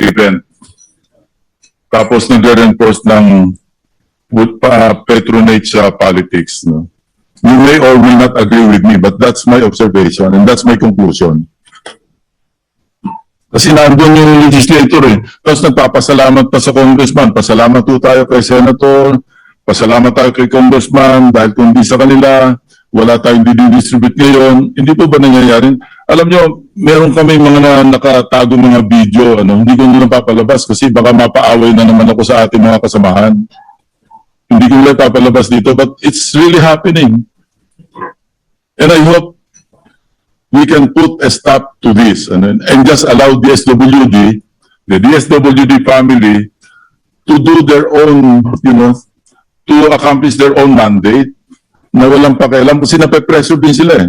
event. Tapos nag-reinforce ng patronage sa politics. No? You may or may not agree with me, but that's my observation and that's my conclusion. Kasi nandun yung legislator eh. Tapos nagpapasalamat pa sa congressman. Pasalamat po tayo kay senator. Pasalamat tayo kay congressman. Dahil kung di sa kanila, wala tayong didistribute ngayon. Hindi po ba nangyayari? Alam nyo, meron kami mga nakatago mga video. Hindi ko nila papalabas kasi baka mapaaway na naman ako sa ating mga kasamahan. Hindi ko nila papalabas dito. But it's really happening. And I hope we can put a stop to this and just allow the DSWD family to do their own, to accomplish their own mandate na walang pakialam kasi nape-pressure din sila eh.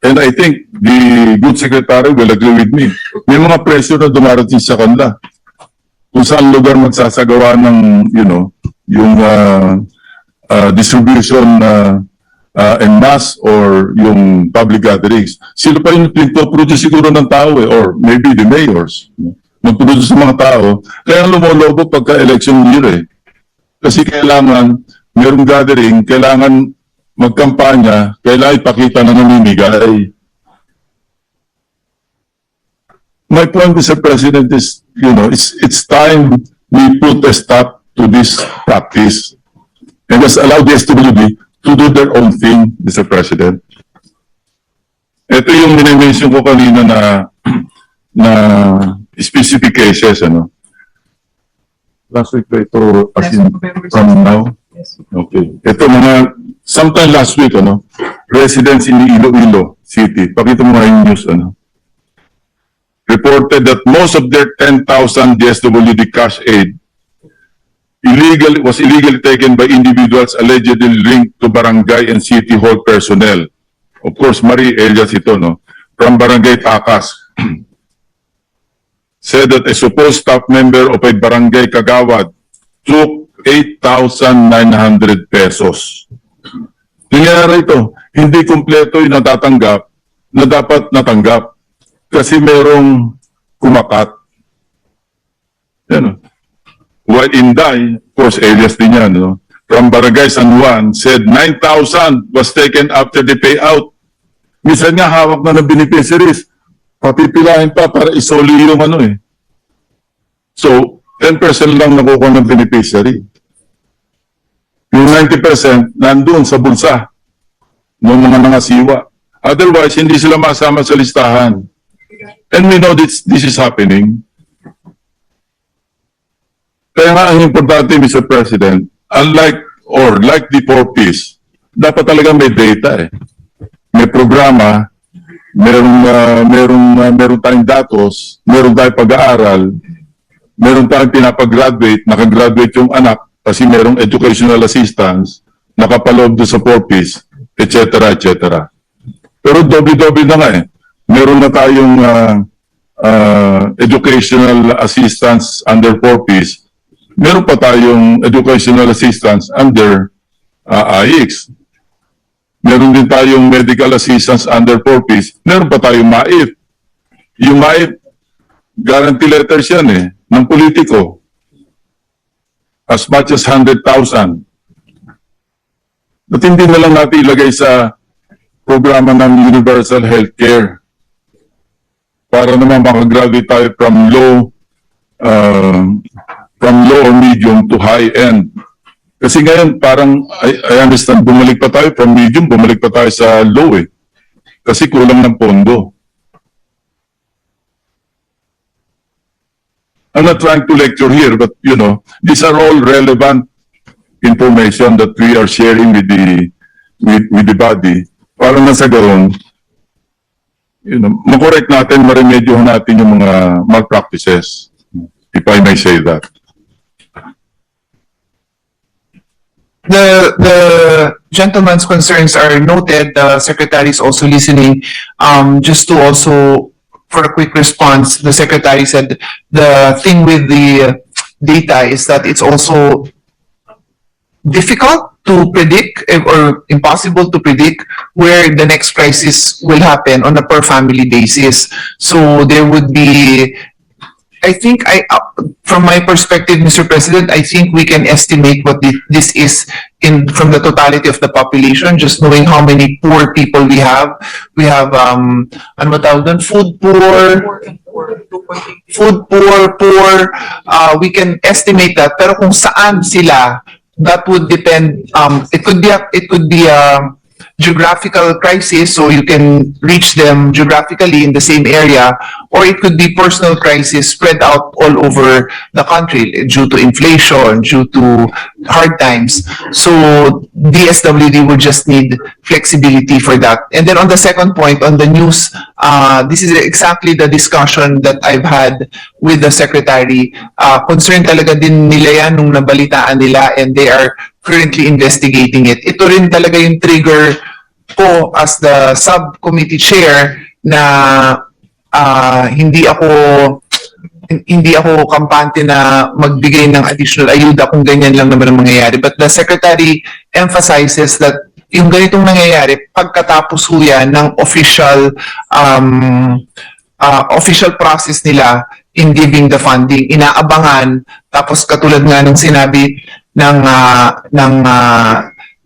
And I think the good secretary will agree with me. May mga pressure na dumarating sa kanila. Kung saan lugar magsasagawa ng, yung distribution en masse or yung public gatherings. Sila pa yung produce siguro ng tao eh, or maybe the mayors. Mag-produce ng mga tao. Kaya lumolobo pagka-election year eh. Kasi kailangan, mayroong gathering, kailangan magkampanya, kailangan ipakita na namimigay. My point, Mr. President, is, it's time we put a stop to this practice and just allow the SWD to do their own thing, Mr. President. Ito yung minimension ko kanina na specific cases, Last week ba ito, as in, from now? Okay. Ito sometime last week, residents in Iloilo City, pakita mo nga yung news, reported that most of their 10,000 DSWD cash aid was illegally taken by individuals allegedly linked to barangay and city hall personnel. Of course, Marie Elias ito, from Barangay Takas. Said that a supposed staff member of a barangay Kagawad took 8,900 pesos. Nangyari ito, hindi kumpleto yung natatanggap na dapat natanggap kasi merong kumakat. While Inday, of course, alias din yan, from Barangay San Juan, said 9,000 was taken after the payout. Minsan nga hawak na ng beneficiaries. Papipilahin pa para isoli yung So, 10% lang nakukuha ng beneficiary. Yung 90% nandun sa bulsa ng mga nangasiwa. Otherwise, hindi sila masama sa listahan. And we know this is happening. Kaya nga ang importante, Mr. President, like the 4Ps, dapat talaga may data eh. May programa, meron tayong datos, meron tayong pag-aaral, meron tayong pinapag-graduate, nakagraduate yung anak kasi merong educational assistance, nakapaloob doon sa 4Ps, etc., etc. Pero doble-doble na nga eh. Meron na tayong educational assistance under 4Ps, meron pa tayong educational assistance under AIX. Meron din tayong medical assistance under 4Ps. Meron pa tayong MAIF. Yung MAIF, guarantee letters yan ng politiko. As much as 100,000. At hindi na lang natin ilagay sa programa ng Universal Healthcare para naman makagraduate tayo from low or medium to high end. Kasi ngayon parang I understand bumalik pa tayo from medium, bumalik pa tayo sa low eh. Kasi kulang ng pondo. I'm not trying to lecture here, but these are all relevant information that we are sharing with the body. Para na sa ganoon, makorek natin, maremedyohan natin yung mga malpractices, if I may say that. The gentleman's concerns are noted. The secretary is also listening. Just to also, for a quick response, the secretary said the thing with the data is that it's also difficult to predict or impossible to predict where the next crisis will happen on a per family basis. So there would be I think from my perspective, Mr. President, I think we can estimate what this is from the totality of the population, just knowing how many poor people we have. We have, ano ba tawag doon? Food poor, we can estimate that. Pero kung saan sila, that would depend, it could be a geographical crisis, so you can reach them geographically in the same area, or it could be personal crisis spread out all over the country due to inflation, due to hard times. So DSWD would just need flexibility for that. And then on the second point, on the news, this is exactly the discussion that I've had with the Secretary. Concern talaga din nila yan nung nabalitaan nila, and they are currently investigating it. Ito rin talaga yung trigger ko as the subcommittee chair na hindi ako kampante na magbigay ng additional ayuda kung ganyan lang naman ang mangyayari. But the Secretary emphasizes that yung ganitong nangyayari pagkatapos ho yan ng official process nila in giving the funding, inaabangan, tapos katulad nga ng sinabi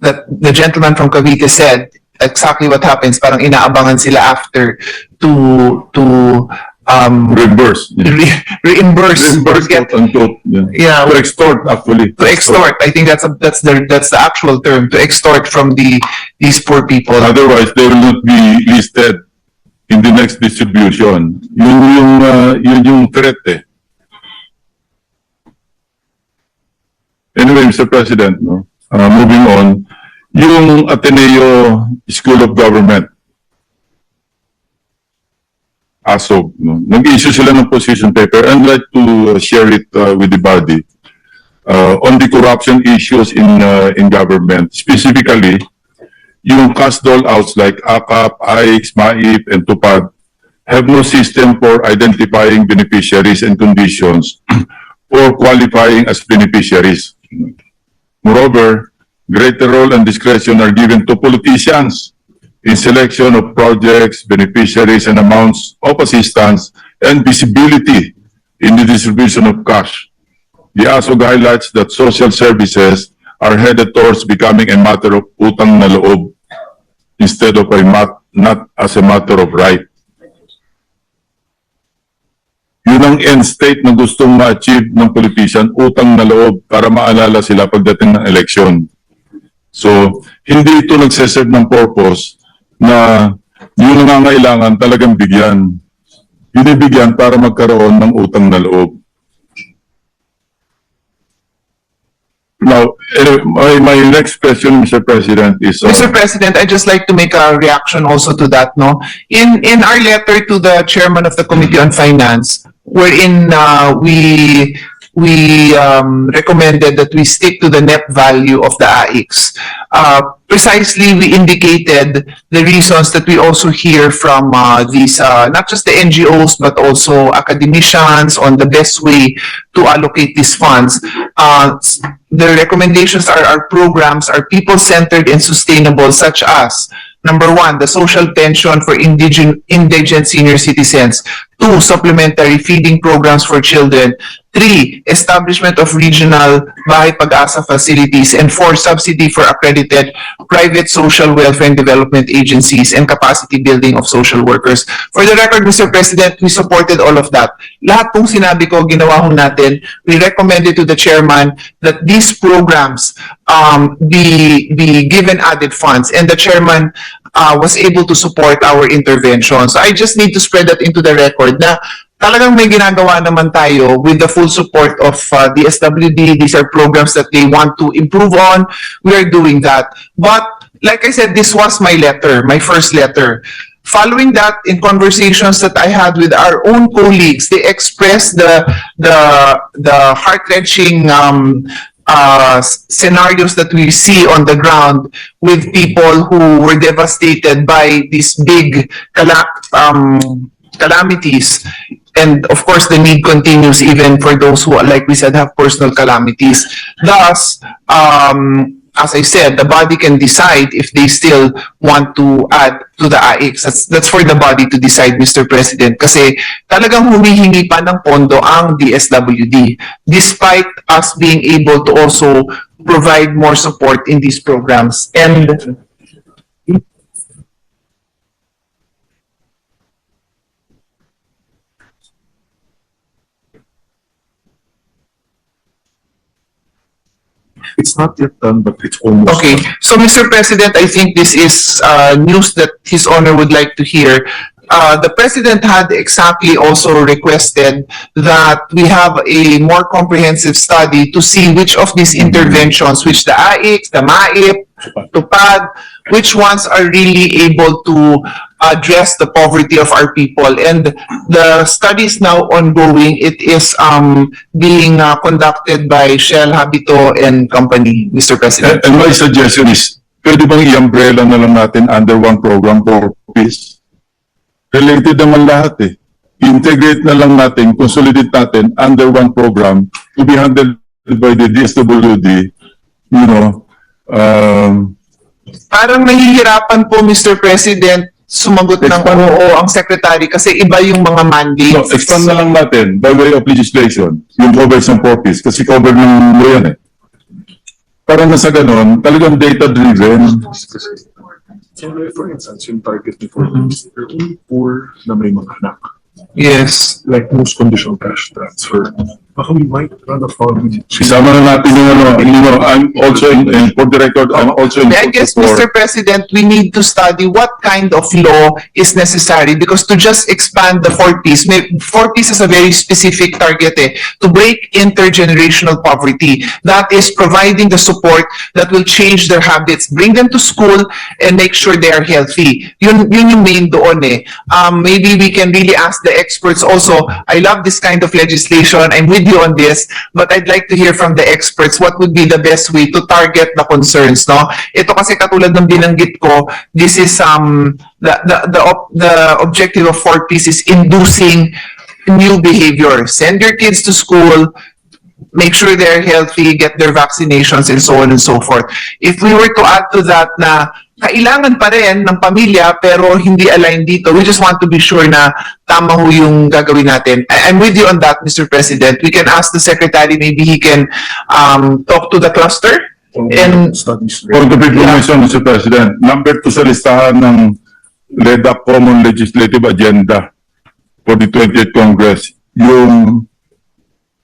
that the gentleman from Cavite said, exactly what happens, parang inaabangan sila after to Reimburse. reimburse, Reimburse, quote unquote. yeah, To extort, actually. to extort. I think that's the actual term, to extort from these poor people. Otherwise, they will not be listed in the next distribution. Yun yung threat eh. Anyway, Mr. President, no? Moving on, yung Ateneo School of Government, ASOG, no? Nag-issue sila ng position paper. I'd like to share it with the body on the corruption issues in government. Specifically, yung cash dole-outs like AKAP, AIX, MAIP, and TUPAD have no system for identifying beneficiaries and conditions or qualifying as beneficiaries. Moreover, greater role and discretion are given to politicians in selection of projects, beneficiaries, and amounts of assistance, and visibility in the distribution of cash. The ASOG highlights that social services are headed towards becoming a matter of utang na loob instead of not as a matter of right. Yun ang end state na gustong ma-achieve ng politician, utang na loob para maalala sila pagdating ng eleksyon. So, hindi ito nagseserve ng purpose na yung nangangailangan talagang bigyan. Binibigyan para magkaroon ng utang na loob. Now, my next question, Mr. President, is... Mr. President, I'd just like to make a reaction also to that, no? In our letter to the chairman of the Committee on Finance, wherein we recommended that we stick to the net value of the AIX. Precisely, we indicated the reasons that we also hear from these, not just the NGOs, but also academicians on the best way to allocate these funds. The recommendations are programs are people-centered and sustainable, such as, number one, the social pension for indigent senior citizens. 2, supplementary feeding programs for children. 3, establishment of regional Bahay Pag-asa facilities. And 4, subsidy for accredited private social welfare and development agencies and capacity building of social workers. For the record, Mr. President, we supported all of that. Lahat pong sinabi ko, ginawa ho natin. We recommended to the chairman that these programs be given added funds, and the chairman was able to support our intervention. So I just need to spread that into the record na talagang may ginagawa naman tayo with the full support of the SWD. These are programs that they want to improve on. We are doing that. But like I said, this was my letter, my first letter. Following that, in conversations that I had with our own colleagues, they expressed the heart-wrenching scenarios that we see on the ground with people who were devastated by these big calamities. And of course, the need continues even for those who, like we said, have personal calamities. Thus, as I said, the body can decide if they still want to add to the AIX. That's for the body to decide, Mr. President. Kasi talagang humihingi pa ng pondo ang DSWD despite us being able to also provide more support in these programs. And It's not yet done, but it's almost okay, done. so Mr. President, I think this is news that His Honor would like to hear. The President had exactly also requested that we have a more comprehensive study to see which of these interventions, which the AIX, the MAIP, TUPAD, which ones are really able to address the poverty of our people. And the study is now ongoing. It is being conducted by Shell, Habito, and Company, Mr. President. And my suggestion is, pwede bang i-umbrella na lang natin under one program for peace? Related naman lahat eh. Integrate na lang natin, consolidate natin under one program to be handled by the DSWD, you know. Parang nahihirapan po, Mr. President, sumagot ng oo ang secretary kasi iba yung mga So, mandates. expand na lang natin by way of legislation, yung covers ng purpose, kasi cover ng law yan eh. Para na sa ganon, talagang data-driven. So, like, for instance, yung target ni Forbes, they're only poor na may mga anak. Yes. Like most conditional cash transfer. Baka we might run a fund. Isama na natin yung ano, you know, I'm also in for the record, I'm also in I guess, for Mr. President, we need to study what kind of law is necessary because to just expand the 4Ps, 4Ps is a very specific target to break intergenerational poverty. That is providing the support that will change their habits, bring them to school, and make sure they are healthy. Yun yung main doon eh. Maybe we can really ask the experts also. I love this kind of legislation. I'm with you on this, but I'd like to hear from the experts what would be the best way to target the concerns, no? Ito kasi katulad ng binanggit ko, this is the objective of 4Ps is inducing new behavior. Send your kids to school, make sure they're healthy, get their vaccinations, and so on and so forth. If we were to add to that na kailangan pa rin ng pamilya pero hindi aligned dito, we just want to be sure na tama ho yung gagawin natin. I'm with you on that, Mr. President. We can ask the Secretary, maybe he can talk to the cluster. And Studies. For the information, Mr. President, number 2 sa listahan ng LEDAC Common Legislative Agenda for the 20th Congress, yung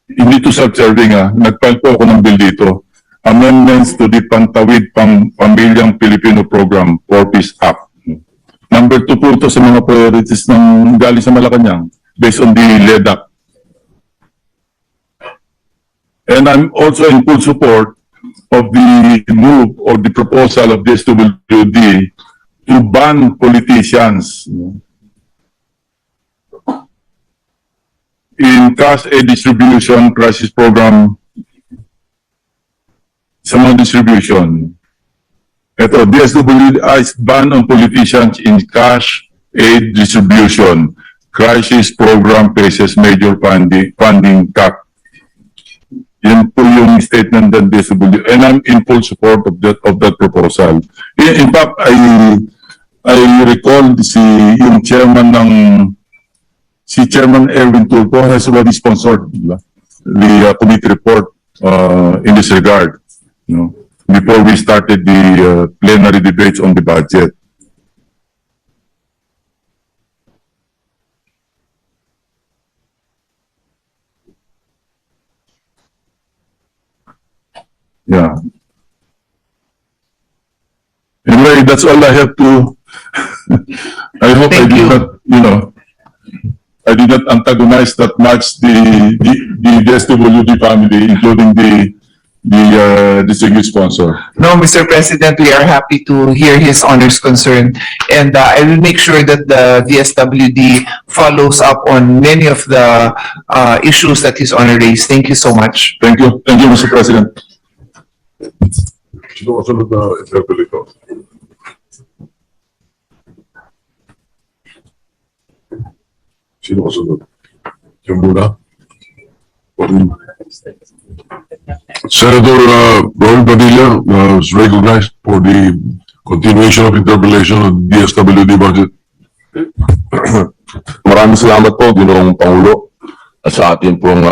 hindi to self-serving nag-file po ako ng bill dito, amendments to the Pantawid Pamilyang Pilipino Program, 4Ps Act. Number 2 po ito sa mga priorities ng galing sa Malacanang based on the LEDAC. And I'm also in full support of the move or the proposal of the SWD to ban politicians in cash aid distribution crisis program sa mga distribution. Ito, DSWD is ban on politicians in cash aid distribution. Crisis program faces major funding cut. Yan po yung statement ng DSWD. And I'm in full support of that proposal. In fact, I recall yung chairman ng si Chairman Erwin Tulfo has already sponsored the committee report in this regard, you know, before we started the plenary debates on the budget. Yeah. Anyway, that's all I have to. I hope I Thank did you. not, you know, I did not antagonize that much the SWD family, including the distinguished sponsor. no, Mr. President, we are happy to hear His Honor's concern. And I will make sure that the DSWD follows up on many of the issues that His Honor raised. Thank you so much. Thank you, Mr. President. Sino kasunod na interpel ito? Sino kasunod? Yung muna? Senator Ron Padilla is recognized for the continuation of interpellation of DSWD budget. Maraming salamat po, Ginoong Pangulo, at sa atin pong